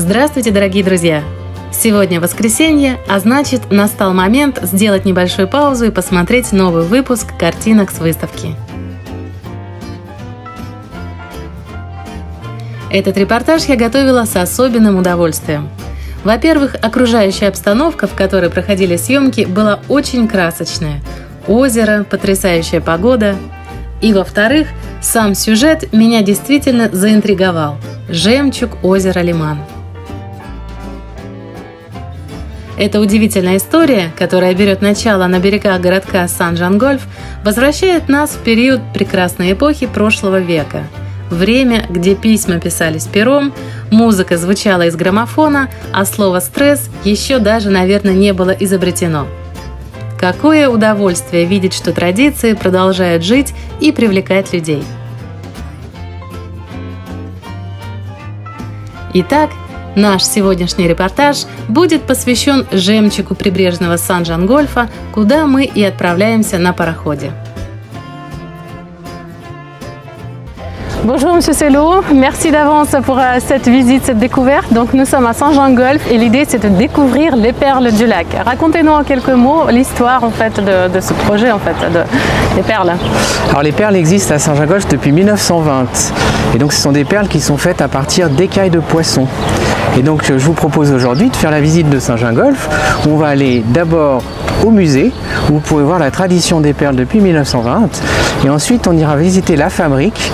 Здравствуйте, дорогие друзья! Сегодня воскресенье, а значит, настал момент сделать небольшую паузу и посмотреть новый выпуск картинок с выставки. Этот репортаж я готовила с особенным удовольствием. Во-первых, окружающая обстановка, в которой проходили съемки, была очень красочная. Озеро, потрясающая погода. И во-вторых, сам сюжет меня действительно заинтриговал. «Жемчуг озера Лиман». Эта удивительная история, которая берет начало на берегах городка Сан-Жан-Гольф, возвращает нас в период прекрасной эпохи прошлого века. Время, где письма писались пером, музыка звучала из граммофона, а слово «стресс» еще даже, наверное, не было изобретено. Какое удовольствие видеть, что традиции продолжают жить и привлекать людей. Итак, наш сегодняшний репортаж будет посвящен жемчугу прибрежного Сан-Жан-Гольфа, куда мы и отправляемся на пароходе. Bonjour Monsieur Sello, merci d'avance pour cette visite, cette découverte. Donc nous sommes à St-Jean-Golf et l'idée c'est de découvrir les perles du lac. Racontez-nous en quelques mots l'histoire en fait de ce projet en fait, des perles. Alors les perles existent à St-Jean-Golf depuis 1920 et donc ce sont des perles qui sont faites à partir d'écailles de poissons. Et donc je vous propose aujourd'hui de faire la visite de St-Jean-Golf où on va aller d'abord au musée où vous pourrez voir la tradition des perles depuis 1920 et ensuite on ira visiter la fabrique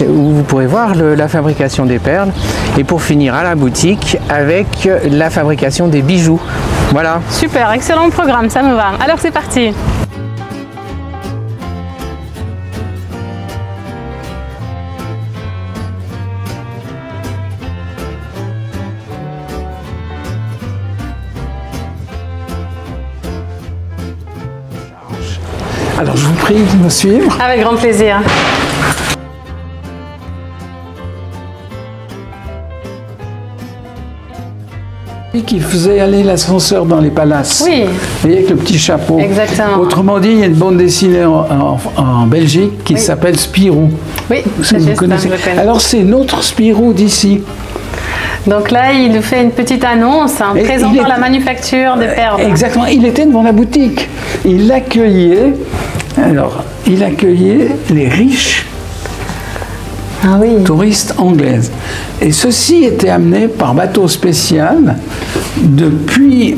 où vous pourrez voir la fabrication des perles et pour finir à la boutique avec la fabrication des bijoux. Voilà. Super, excellent programme, ça me va. Alors c'est parti. Alors je vous prie de me suivre. Avec grand plaisir. Qui faisait aller l'ascenseur dans les palaces. Oui. Vous voyez, avec le petit chapeau. Exactement. Autrement dit, il y a une bande dessinée en Belgique qui s'appelle Spirou. Oui, c'est juste, vous connaissez. Alors c'est notre Spirou d'ici. Donc là, il nous fait une petite annonce présentant la manufacture des perles. Exactement, il était devant la boutique. Il accueillait les riches touristes anglaises. Et ceci était amené par bateau spécial depuis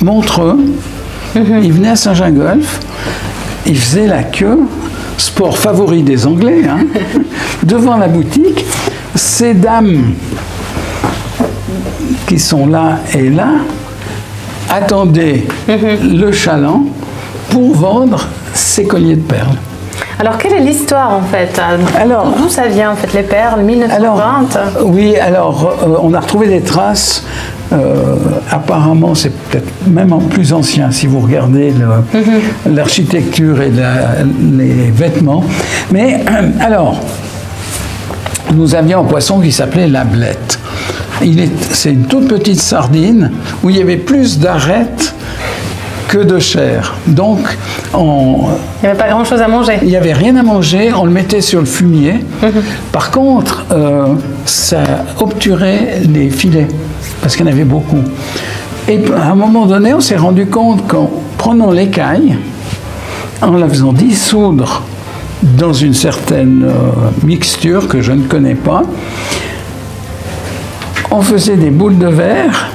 Montreux. Il venait à St-Jean-Golf, il faisait la queue, sport favori des Anglais, devant la boutique. Ces dames qui sont là et là attendaient le chaland pour vendre ces colliers de perles. Alors, quelle est l'histoire en fait? Alors, d'où ça vient en fait les perles, 1920? On a retrouvé des traces. Apparemment, c'est peut-être même en plus ancien si vous regardez l'architecture et les vêtements. Mais alors, nous avions un poisson qui s'appelait la blette. C'est une toute petite sardine où il y avait plus d'arêtes que de chair. Donc, il n'y avait pas grand-chose à manger. Il n'y avait rien à manger, on le mettait sur le fumier. Par contre, ça obturait les filets, parce qu'il y en avait beaucoup. Et à un moment donné, on s'est rendu compte qu'en prenant l'écaille, en la faisant dissoudre dans une certaine mixture que je ne connais pas, on faisait des boules de verre.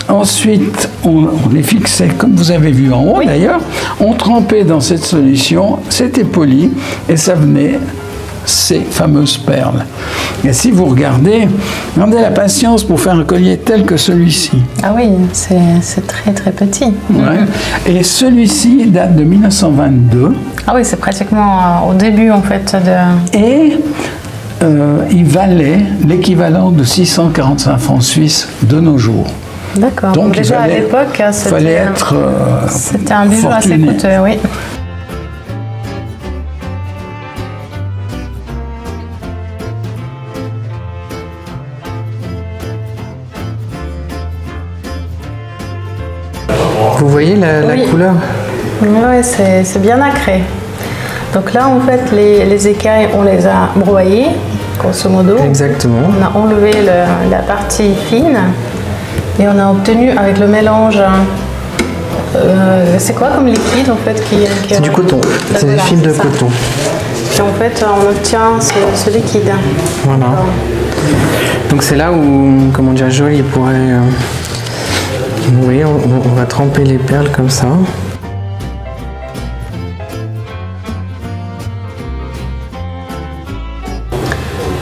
Ensuite, on les fixait, comme vous avez vu en haut d'ailleurs, on trempait dans cette solution, c'était poli, et ça venait ces fameuses perles. Et si vous regardez la patience pour faire un collier tel que celui-ci. Ah oui, c'est très très petit. Ouais. Et celui-ci date de 1922. Ah oui, c'est pratiquement au début en fait de... Et il valait l'équivalent de 645 francs suisses de nos jours. D'accord. Donc déjà à l'époque, c'était un bijou assez coûteux, oui. Vous voyez la couleur? Oui, c'est bien nacré. Donc là, en fait, les écailles, on les a broyées grosso modo. Exactement. On a enlevé la partie fine et on a obtenu avec le mélange, c'est quoi comme liquide en fait c'est du coton, c'est des fils de coton. Et en fait on obtient ce liquide. Voilà. Donc c'est là où, comment dire, Joël il pourrait... vous voyez, on va tremper les perles comme ça.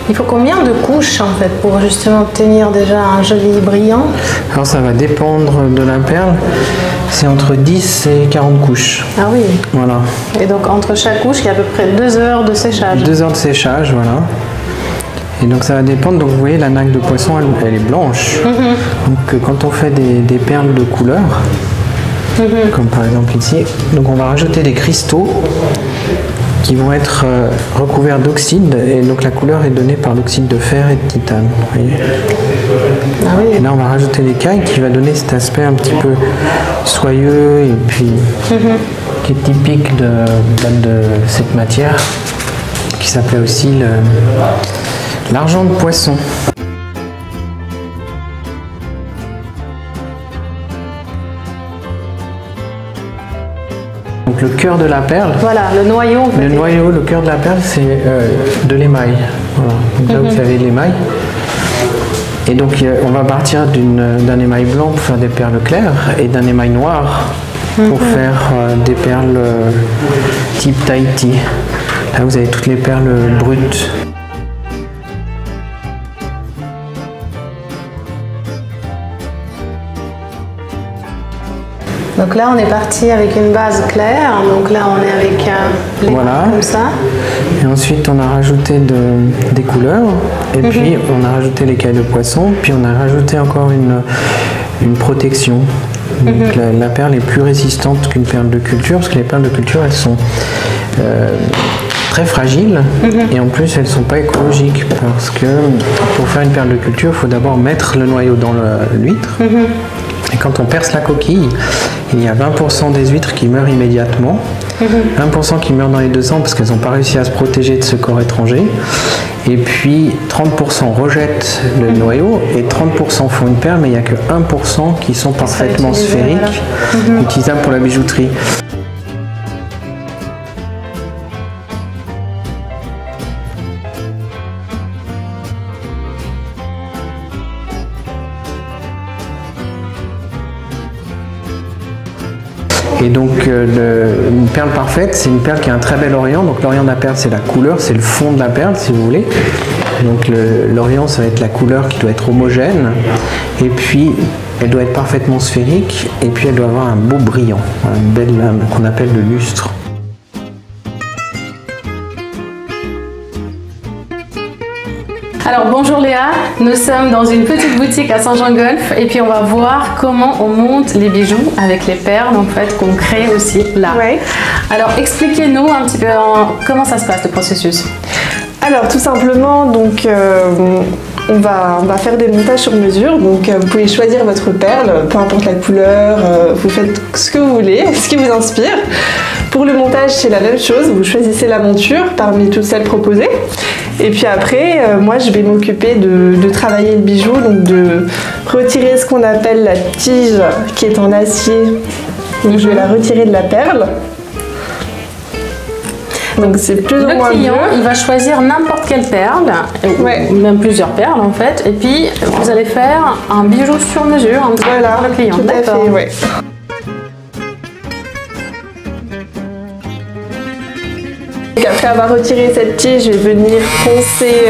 Il faut combien de couches en fait pour justement obtenir déjà un joli brillant? Alors ça va dépendre de la perle, c'est entre 10 et 40 couches. Ah oui. Voilà. Et donc entre chaque couche il y a à peu près 2 heures de séchage. 2 heures de séchage, voilà. Et donc ça va dépendre, donc vous voyez la naque de poisson elle est blanche. Donc quand on fait des perles de couleur, comme par exemple ici, donc on va rajouter des cristaux qui vont être recouverts d'oxyde, et donc la couleur est donnée par l'oxyde de fer et de titane. Vous voyez. Ah oui. Et là on va rajouter l'écaille qui va donner cet aspect un petit peu soyeux et puis qui est typique de cette matière qui s'appelait aussi l'argent de poisson. Donc le cœur de la perle. Voilà, le noyau. Le noyau, le cœur de la perle, c'est de l'émail. Voilà. Donc là vous avez l'émail. Et donc on va partir d'un émail blanc pour faire des perles claires et d'un émail noir pour faire des perles type Tahiti. Là vous avez toutes les perles brutes. Donc là on est parti avec une base claire, donc là on est avec voilà. Comme ça. Et ensuite on a rajouté des couleurs, et puis on a rajouté l'écaille de poisson, puis on a rajouté encore une protection. Donc la perle est plus résistante qu'une perle de culture, parce que les perles de culture elles sont très fragiles et en plus elles ne sont pas écologiques, parce que pour faire une perle de culture il faut d'abord mettre le noyau dans l'huître. Et quand on perce la coquille, il y a 20% des huîtres qui meurent immédiatement, 20% qui meurent dans les 2 ans parce qu'elles n'ont pas réussi à se protéger de ce corps étranger, et puis 30% rejettent le noyau et 30% font une perle, mais il n'y a que 1% qui sont parfaitement sphériques, utilisables pour la bijouterie. Et donc une perle parfaite, c'est une perle qui a un très bel orient. Donc l'orient de la perle, c'est la couleur, c'est le fond de la perle si vous voulez. Donc l'orient, ça va être la couleur qui doit être homogène. Et puis elle doit être parfaitement sphérique. Et puis elle doit avoir un beau brillant, une belle lame qu'on appelle le lustre. Alors bonjour Léa, nous sommes dans une petite boutique à Saint-Jean-Golf et puis on va voir comment on monte les bijoux avec les perles en fait qu'on crée aussi là. Ouais. Alors expliquez-nous un petit peu comment ça se passe le processus. Alors tout simplement, donc on va faire des montages sur mesure. Donc vous pouvez choisir votre perle, peu importe la couleur, vous faites ce que vous voulez, ce qui vous inspire. Pour le montage, c'est la même chose, vous choisissez la monture parmi toutes celles proposées. Et puis après, moi je vais m'occuper de travailler le bijou, donc de retirer ce qu'on appelle la tige qui est en acier. Donc je vais la retirer de la perle. Donc c'est plus ou moins le client, bleu. il va choisir n'importe quelle perle, ou même plusieurs perles en fait, et puis vous allez faire un bijou sur mesure Voilà, pour le client. tout à fait, ouais. Donc après avoir retiré cette tige, je vais venir poncer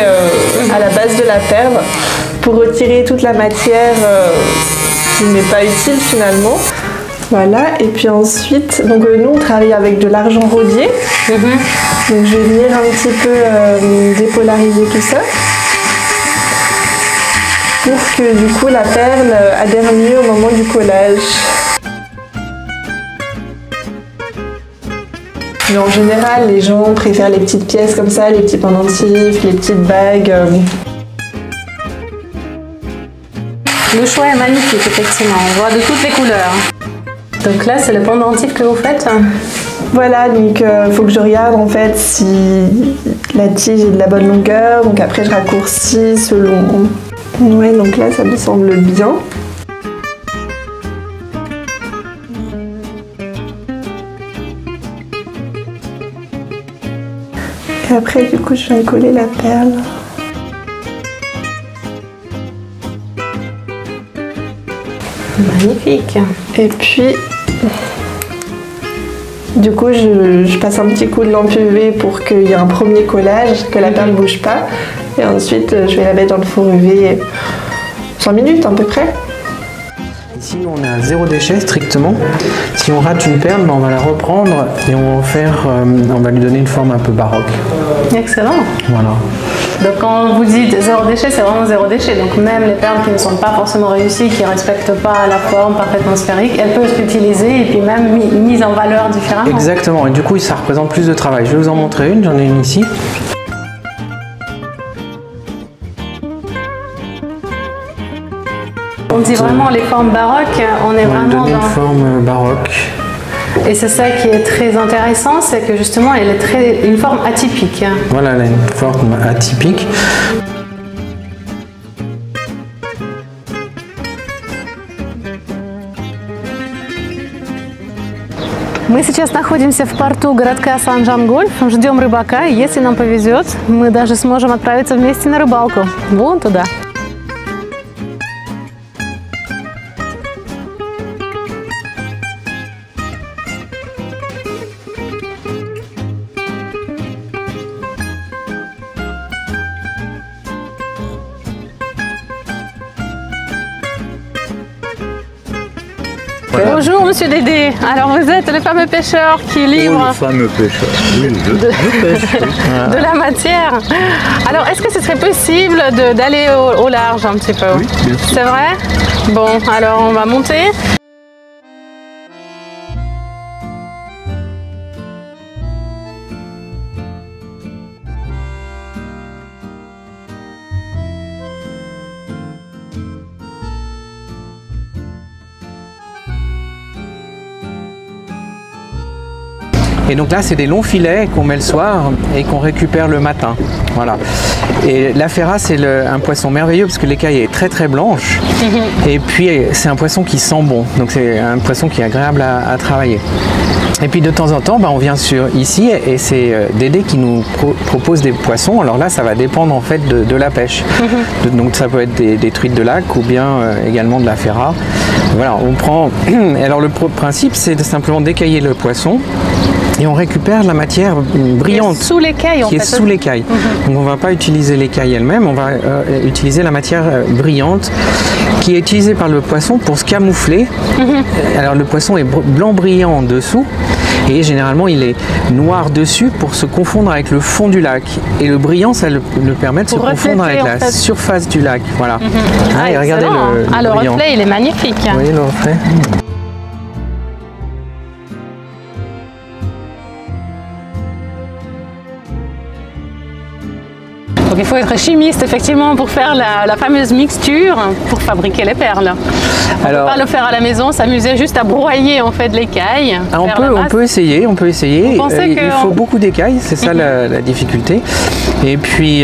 à la base de la perle pour retirer toute la matière qui n'est pas utile finalement. Voilà, et puis ensuite, donc nous on travaille avec de l'argent rodier. Donc je vais venir un petit peu dépolariser tout ça pour que du coup la perle adhère mieux au moment du collage. Mais en général, les gens préfèrent les petites pièces comme ça, les petits pendentifs, les petites bagues. Le choix est magnifique, effectivement. On voit de toutes les couleurs. Donc là, c'est le pendentif que vous faites? Voilà, donc il faut que je regarde en fait si la tige est de la bonne longueur. Donc après je raccourcis selon... Ouais, donc là ça me semble bien. Et après du coup je viens coller la perle. Magnifique. Et puis, du coup, je passe un petit coup de lampe UV pour qu'il y ait un premier collage, que la perle ne bouge pas. Et ensuite, je vais la mettre dans le four UV 5 minutes à peu près. Ici, nous, on a 0 déchet strictement. Si on rate une perle, on va la reprendre et on va lui donner une forme un peu baroque. Excellent. Voilà. Donc quand vous dites 0 déchet, c'est vraiment 0 déchet. Donc même les perles qui ne sont pas forcément réussies, qui ne respectent pas la forme parfaitement sphérique, elles peuvent être utilisées et puis même mises en valeur différemment. Exactement. Et du coup, ça représente plus de travail. Je vais vous en montrer une. J'en ai une ici. On dit vraiment les formes baroques, on est vraiment donner une forme baroque. Et c'est ça qui est très intéressant, c'est que justement elle est une forme atypique. Voilà, elle a une forme atypique. Мы сейчас находимся в порту городка Сан-Жан-Гольф, ждем рыбака, и если нам повезет, мы даже сможем отправиться вместе на рыбалку, вон туда. Bonjour Monsieur Dédé, alors vous êtes le fameux pêcheur qui livre le fameux pêcheur, oui, je pêche. de la matière. Alors est-ce que ce serait possible d'aller au large un petit peu? Oui, bien sûr. C'est vrai? Bon, alors on va monter. Et donc là, c'est des longs filets qu'on met le soir et qu'on récupère le matin. Voilà. Et la ferra, c'est un poisson merveilleux parce que l'écaille est très très blanche. Et puis, c'est un poisson qui sent bon. Donc, c'est un poisson qui est agréable à travailler. Et puis de temps en temps, on vient ici et c'est Dédé qui nous propose des poissons. Alors là, ça va dépendre en fait de la pêche. Donc ça peut être des truites de lac ou bien également de la ferra. Voilà, on prend. Alors le principe, c'est de simplement d'écailler le poisson. Et on récupère la matière brillante sous l'écaille, qui est sous l'écaille. Donc on ne va pas utiliser l'écaille elle-même, on va utiliser la matière brillante qui est utilisée par le poisson pour se camoufler. Alors le poisson est blanc brillant en dessous et généralement il est noir dessus pour se confondre avec le fond du lac. Et le brillant, ça le permet de se confondre avec la surface du lac. Voilà. Et regardez le brillant. Reflet, il est magnifique. Vous voyez le reflet? Donc il faut être chimiste effectivement pour faire la fameuse mixture pour fabriquer les perles. On ne peut pas le faire à la maison, s'amuser juste à broyer en fait l'écaille. On peut essayer, on peut essayer. Il faut beaucoup d'écailles, c'est ça la difficulté. Et puis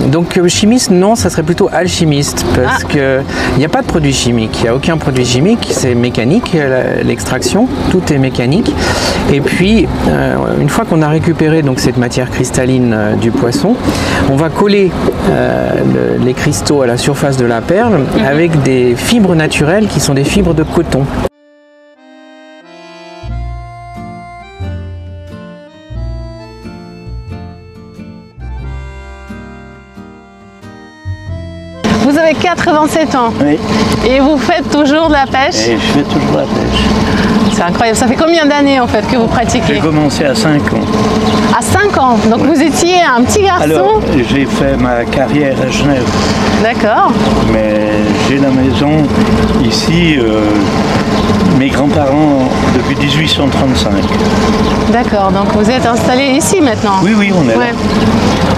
donc chimiste, non, ça serait plutôt alchimiste parce que il n'y a pas de produit chimique, il n'y a aucun produit chimique, c'est mécanique l'extraction, tout est mécanique. Et puis une fois qu'on a récupéré donc cette matière cristalline du poisson, on va coller les cristaux à la surface de la perle avec des fibres naturelles qui sont des fibres de coton. Vous avez 87 ans. Oui. Et vous faites toujours de la pêche? Et je fais toujours la pêche. C'est incroyable. Ça fait combien d'années en fait que vous pratiquez? J'ai commencé à 5 ans. À 5 ans. Donc vous étiez un petit garçon? Alors, j'ai fait ma carrière à Genève. D'accord. Mais j'ai la maison ici Mes grands-parents depuis 1835. D'accord, donc vous êtes installé ici maintenant? Oui, oui, on est là.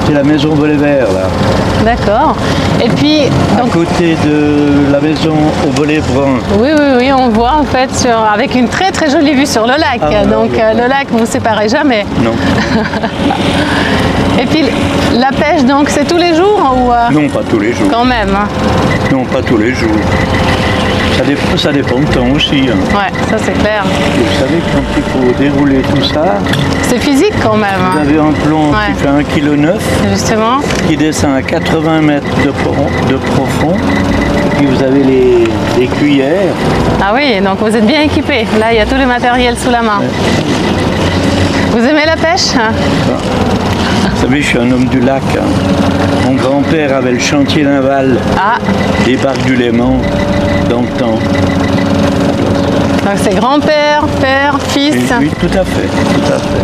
C'est la maison Volet Vert, là. D'accord. Et puis, donc... À côté de la maison au volet brun. Oui, oui, oui, on voit en fait avec une très très jolie vue sur le lac. Donc le lac, vous ne séparez jamais. Non. Et puis la pêche, donc c'est tous les jours ou Non, pas tous les jours. Quand même. Hein. Non, pas tous les jours. Ça dépend de temps aussi. Hein. Ouais, ça c'est clair. Vous savez, quand il faut dérouler tout ça, c'est physique quand même. Vous avez un plomb qui fait 1,9 kg. Justement. Qui descend à 80 mètres de profond. Et puis vous avez les cuillères. Ah oui, donc vous êtes bien équipé. Là, il y a tout le matériel sous la main. Ouais. Vous aimez la pêche? Vous savez, je suis un homme du lac. Hein. Mon grand-père avait le chantier naval des Barques du Léman dans le temps. Donc c'est grand-père, père, fils. Oui, tout à fait, tout à fait.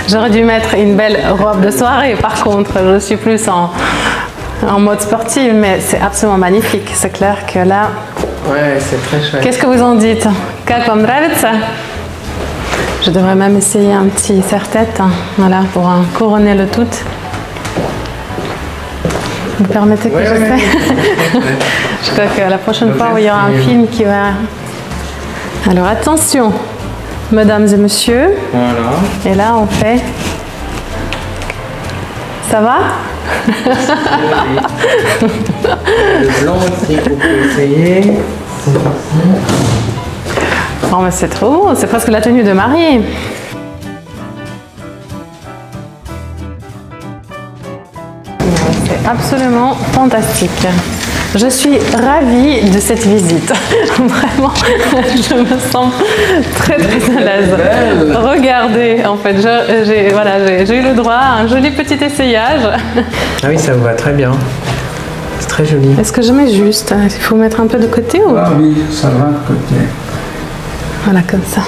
J'aurais dû mettre une belle robe de soirée, par contre, je suis plus en mode sportif, mais c'est absolument magnifique. C'est clair que là... Ouais, c'est très chouette. Qu'est-ce que vous en dites? Как вам нравится? Je devrais même essayer un petit serre-tête, voilà, pour couronner le tout. Vous permettez que j'essaie? Je crois que la prochaine fois où il y aura un film qui va... Alors attention, mesdames et messieurs. Voilà. Et là on fait... Ça va? Le blanc aussi, vous pouvez essayer. Oh mais c'est trop beau, c'est presque la tenue de mariée. C'est absolument fantastique. Je suis ravie de cette visite. Vraiment, je me sens très très à l'aise. Regardez, en fait, j'ai eu le droit à un joli petit essayage. Ah oui, ça vous va très bien. C'est très joli. Est-ce que je mets juste? Il faut mettre un peu de côté ou... Ah oui, ça va de côté. Voilà, comme ça.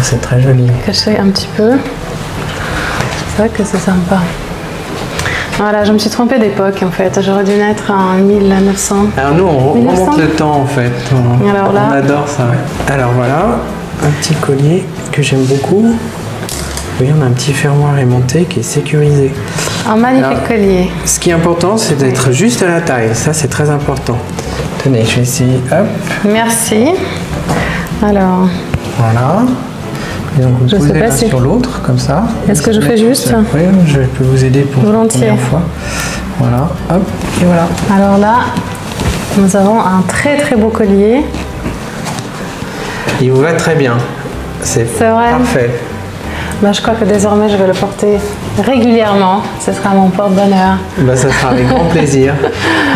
C'est très joli. Cacher un petit peu. C'est vrai que c'est sympa. Voilà, je me suis trompée d'époque en fait. J'aurais dû naître en 1900. Alors nous, on remonte le temps en fait. Alors là, on adore ça. Ouais. Alors voilà, un petit collier que j'aime beaucoup. Oui, on a un petit fermoir aimanté qui est sécurisé. Un magnifique collier. Ce qui est important, c'est d'être juste à la taille. Ça, c'est très important. Tenez, je vais essayer. Hop. Merci. Alors. Voilà. Et donc vous posez l'un sur l'autre, comme ça. Est-ce que je fais juste? Oui, je peux vous aider pour la première fois. Voilà, hop, et voilà. Alors là, nous avons un très très beau collier. Il vous va très bien. C'est parfait. Ben, je crois que désormais je vais le porter régulièrement. Ce sera mon porte-bonheur. Ben, ça sera avec grand plaisir.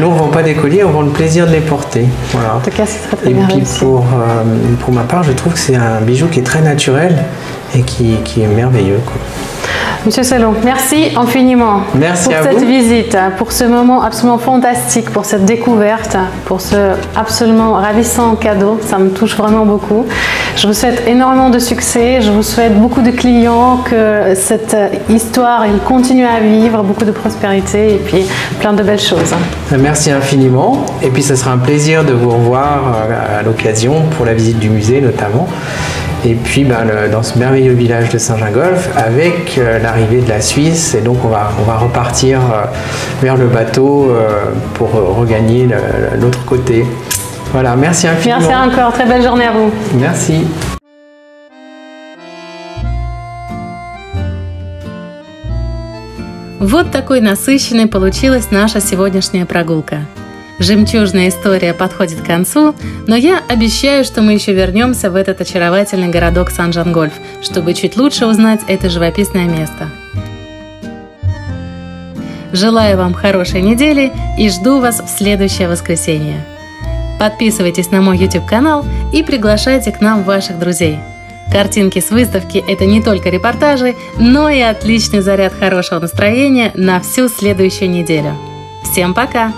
Nous, on ne vend pas des colliers, on vend le plaisir de les porter. Voilà. En tout cas, c'est très très et bien puis réussi. Pour ma part, je trouve que c'est un bijou qui est très naturel et qui est merveilleux, quoi. Monsieur Selon, merci infiniment pour cette visite, pour ce moment absolument fantastique, pour cette découverte, pour ce absolument ravissant cadeau. Ça me touche vraiment beaucoup. Je vous souhaite énormément de succès. Je vous souhaite beaucoup de clients, que cette histoire elle continue à vivre, beaucoup de prospérité et puis plein de belles choses. Merci infiniment. Et puis, ce sera un plaisir de vous revoir à l'occasion pour la visite du musée notamment. Et puis dans ce merveilleux village de Saint-Gingolph avec l'arrivée de la Suisse, et donc on va repartir vers le bateau pour regagner l'autre côté. Voilà, merci infiniment. Merci encore, très belle journée à vous. Merci. Вот такой насыщенной получилась наша сегодняшняя прогулка. Жемчужная история подходит к концу, но я обещаю, что мы еще вернемся в этот очаровательный городок Сан-Жан-Гольф, чтобы чуть лучше узнать это живописное место. Желаю вам хорошей недели и жду вас в следующее воскресенье. Подписывайтесь на мой YouTube-канал и приглашайте к нам ваших друзей. Картинки с выставки – это не только репортажи, но и отличный заряд хорошего настроения на всю следующую неделю. Всем пока!